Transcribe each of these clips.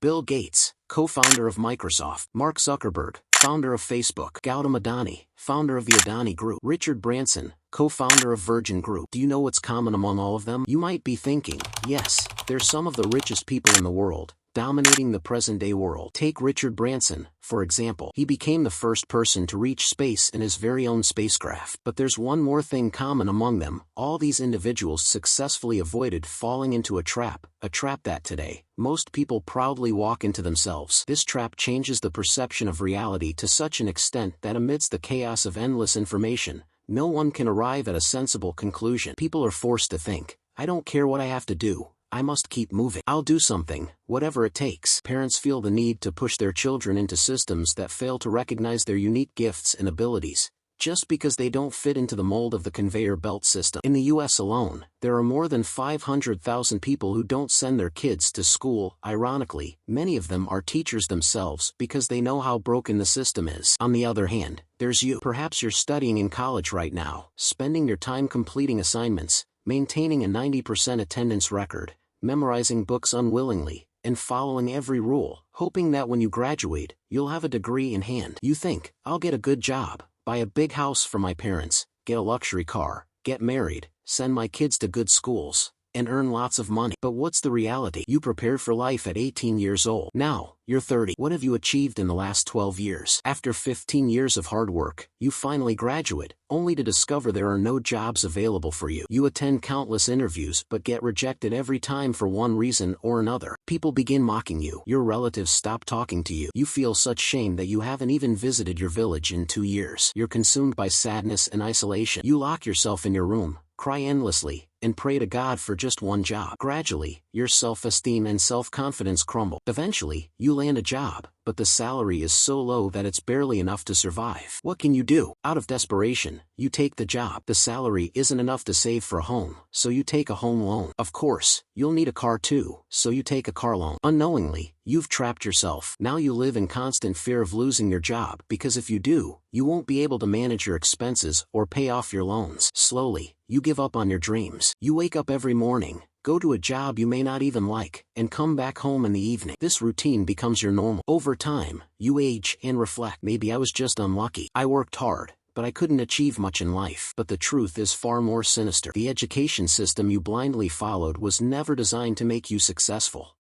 Bill Gates, co-founder of Microsoft. Mark Zuckerberg, founder of Facebook. Gautam Adani, founder of the Adani Group. Richard Branson, co-founder of Virgin Group. Do you know what's common among all of them? You might be thinking, yes, they're some of the richest people in the world, dominating the present-day world. Take Richard Branson, for example. He became the first person to reach space in his very own spacecraft. But there's one more thing common among them. All these individuals successfully avoided falling into a trap that today, most people proudly walk into themselves. This trap changes the perception of reality to such an extent that amidst the chaos of endless information, no one can arrive at a sensible conclusion. People are forced to think, I don't care what I have to do, I must keep moving. I'll do something, whatever it takes. Parents feel the need to push their children into systems that fail to recognize their unique gifts and abilities, just because they don't fit into the mold of the conveyor belt system. In the US alone, there are more than 500,000 people who don't send their kids to school. Ironically, many of them are teachers themselves because they know how broken the system is. On the other hand, there's you. Perhaps you're studying in college right now, spending your time completing assignments, maintaining a 90% attendance record, memorizing books unwillingly, and following every rule, hoping that when you graduate, you'll have a degree in hand. You think, I'll get a good job, buy a big house for my parents, get a luxury car, get married, send my kids to good schools, and earn lots of money. But what's the reality? You prepared for life at 18 years old. Now, you're 30. What have you achieved in the last 12 years? After 15 years of hard work, you finally graduate, only to discover there are no jobs available for you. You attend countless interviews but get rejected every time for one reason or another. People begin mocking you. Your relatives stop talking to you. You feel such shame that you haven't even visited your village in 2 years. You're consumed by sadness and isolation. You lock yourself in your room, cry endlessly, and pray to God for just one job. Gradually, your self-esteem and self-confidence crumble. Eventually, you land a job, but the salary is so low that it's barely enough to survive. What can you do? Out of desperation, you take the job. The salary isn't enough to save for a home, so you take a home loan. Of course, you'll need a car too, so you take a car loan. Unknowingly, you've trapped yourself. Now you live in constant fear of losing your job, because if you do, you won't be able to manage your expenses or pay off your loans. Slowly, you give up on your dreams. You wake up every morning, go to a job you may not even like, and come back home in the evening. This routine becomes your normal. Over time, you age and reflect. Maybe I was just unlucky. I worked hard, but I couldn't achieve much in life. But the truth is far more sinister. The education system you blindly followed was never designed to make you successful.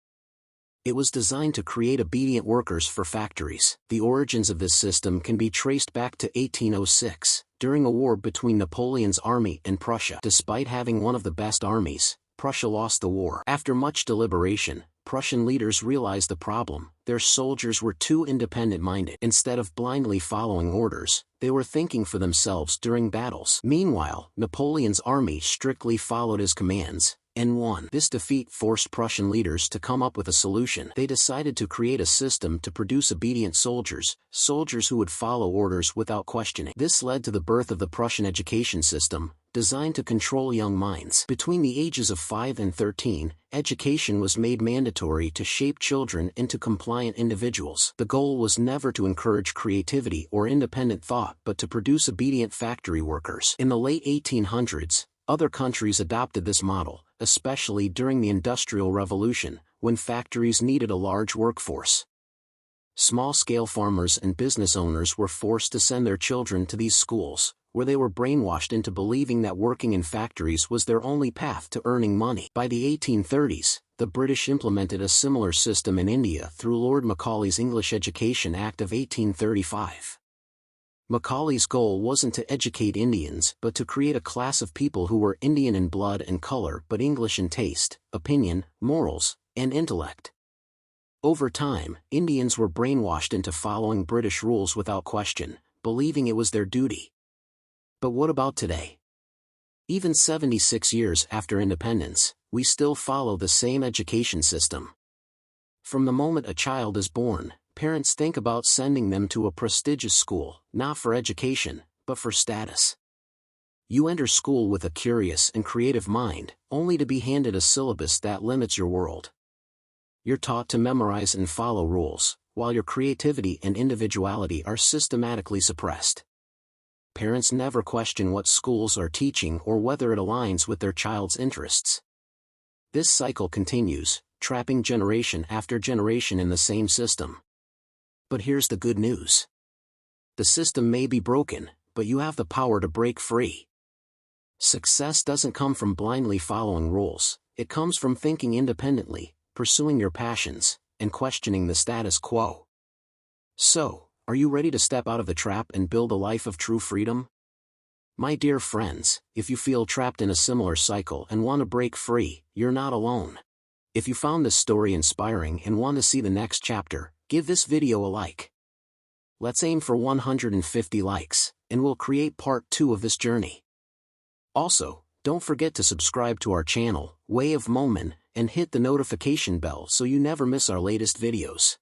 It was designed to create obedient workers for factories. The origins of this system can be traced back to 1806, during a war between Napoleon's army and Prussia. Despite having one of the best armies, Prussia lost the war. After much deliberation, Prussian leaders realized the problem. Their soldiers were too independent-minded. Instead of blindly following orders, they were thinking for themselves during battles. Meanwhile, Napoleon's army strictly followed his commands, and won. This defeat forced Prussian leaders to come up with a solution. They decided to create a system to produce obedient soldiers who would follow orders without questioning. This led to the birth of the Prussian education system, designed to control young minds. Between the ages of 5 and 13, education was made mandatory to shape children into compliant individuals. The goal was never to encourage creativity or independent thought but to produce obedient factory workers. In the late 1800s, other countries adopted this model, especially during the Industrial Revolution, when factories needed a large workforce. Small-scale farmers and business owners were forced to send their children to these schools, where they were brainwashed into believing that working in factories was their only path to earning money. By the 1830s, the British implemented a similar system in India through Lord Macaulay's English Education Act of 1835. Macaulay's goal wasn't to educate Indians but to create a class of people who were Indian in blood and color but English in taste, opinion, morals, and intellect. Over time, Indians were brainwashed into following British rules without question, believing it was their duty. But what about today? Even 76 years after independence, we still follow the same education system. From the moment a child is born, parents think about sending them to a prestigious school, not for education, but for status. You enter school with a curious and creative mind, only to be handed a syllabus that limits your world. You're taught to memorize and follow rules, while your creativity and individuality are systematically suppressed. Parents never question what schools are teaching or whether it aligns with their child's interests. This cycle continues, trapping generation after generation in the same system. But here's the good news. The system may be broken, but you have the power to break free. Success doesn't come from blindly following rules, it comes from thinking independently, pursuing your passions, and questioning the status quo. So, are you ready to step out of the trap and build a life of true freedom? My dear friends, if you feel trapped in a similar cycle and want to break free, you're not alone. If you found this story inspiring and want to see the next chapter, give this video a like. Let's aim for 150 likes, and we'll create part 2 of this journey. Also, don't forget to subscribe to our channel, Way of Momin, and hit the notification bell so you never miss our latest videos.